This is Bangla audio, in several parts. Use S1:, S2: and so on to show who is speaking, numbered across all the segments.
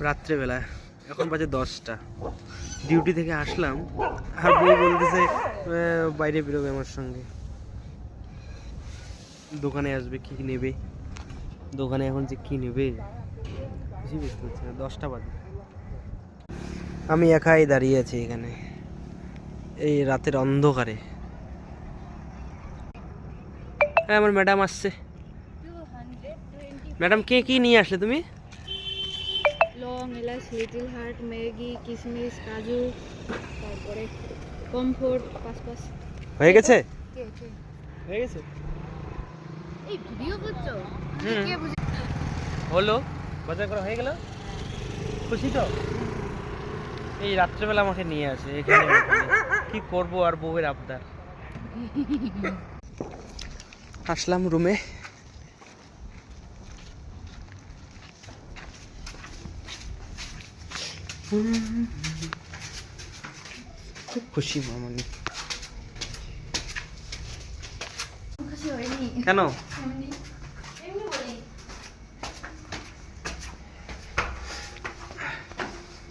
S1: রাত্রেবেলা এখন বাজে 10টা, ডিউটি থেকে আসলাম আর বউ বলতেছে বাইরে বেরোবে আমার সঙ্গে, দোকানে আসবে, কি নেবে দোকানে, এখন যে কি নেবে কিছুই বুঝতে পারছি না। 10টা বাজে, আমি একাই দাঁড়িয়ে আছি এখানে এই রাতের অন্ধকারে। হ্যাঁ, আমার ম্যাডাম আসছে। ম্যাডাম কে কি নিয়ে আসলে তুমি?
S2: লং, এলাচ, লিটল হার্ট, ম্যাগি, কিশমিশ, কাজু, তারপরে কমফোর্ট, পাঁচ
S1: হয়ে গেছে?
S2: কে কে
S1: হয়ে গেছে,
S2: এই ভিডিও করছো? কে বুঝে?
S1: হলো, বাজার করা হয়ে গেল, খুশি তো? এই রাত্রেবেলা আমাকে নিয়ে আসে এখানে ওখানে। কি করব আর, বউয়ের আবদার। আসলাম রুমে, খুব খুশি মামনি।
S2: খুশি হয়নি
S1: কেন?
S2: এমনি এমনি বলি।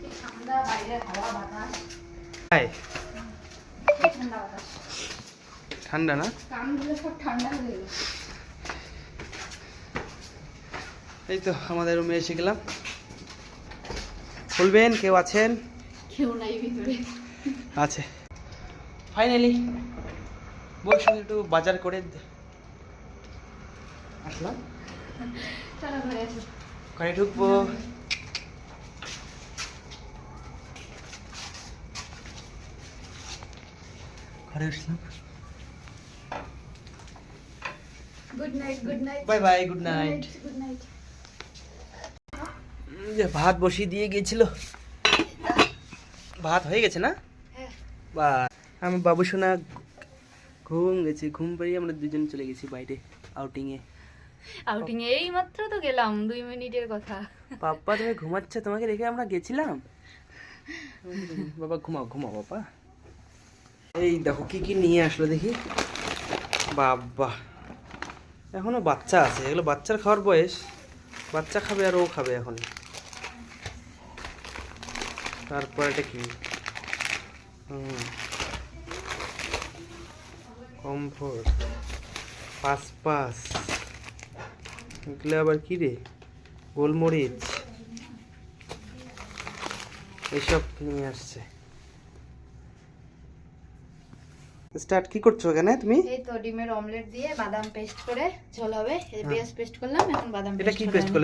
S2: এই ঠান্ডা বাইরের হাওয়া বাতাস,
S1: হাই,
S2: এই ঠান্ডা বাতাস,
S1: ঠান্ডা না?
S2: কানগুলো সব ঠান্ডা হয়ে গেল।
S1: এই তো আমাদের রুমে এসে গেলাম। বলবেন কেউ আছেন?
S2: কেউ নাই ভিতরে।
S1: আছে ফাইনালি। বউর সঙ্গে একটু বাজার করে আসলাম,
S2: চলো ঘরে আসো।
S1: ঘরে ঢুকবো। ঘরে আসলাম,
S2: good night, good night,
S1: bye bye, good night.
S2: Good night.
S1: যে ভাত বসিয়ে দিয়ে গিয়েছিল, ভাত হয়ে গেছে না?
S2: হ্যাঁ।
S1: বা আমি বাবু সোনা ঘুম গেছে, ঘুম পাড়িয়ে আমরা দুজন চলে গেছি বাইরে আউটিংয়ে।
S2: আউটিং এই মাত্র তো গেলাম, 2 মিনিটের কথা।
S1: পাপ্পা তুমি ঘুমাচ্ছে, তোমাকে রেখে আমরা গেছিলাম। বাবা ঘুমাও ঘুমাও বাবা। এই দেখো কি কি নিয়ে আসলো দেখি। বাবা, এখনো বাচ্চা আছে, এগুলো বাচ্চার খাওয়ার বয়স, বাচ্চা খাবে আর ও খাবে এখন। তারপর এটা কি? কমফোর্ট, পাঁচ এগুলো আবার কি রে? গোলমরিচ, এসব নিয়ে আসছে। স্টার্ট কি করছো এখানে তুমি?
S2: এই তো ডিমের অমলেট দিয়ে বাদাম পেস্ট করে ঝোল হবে। এই পেঁয়াজ পেস্ট করলাম, এখন বাদাম
S1: এটা কি পেস্ট করলে?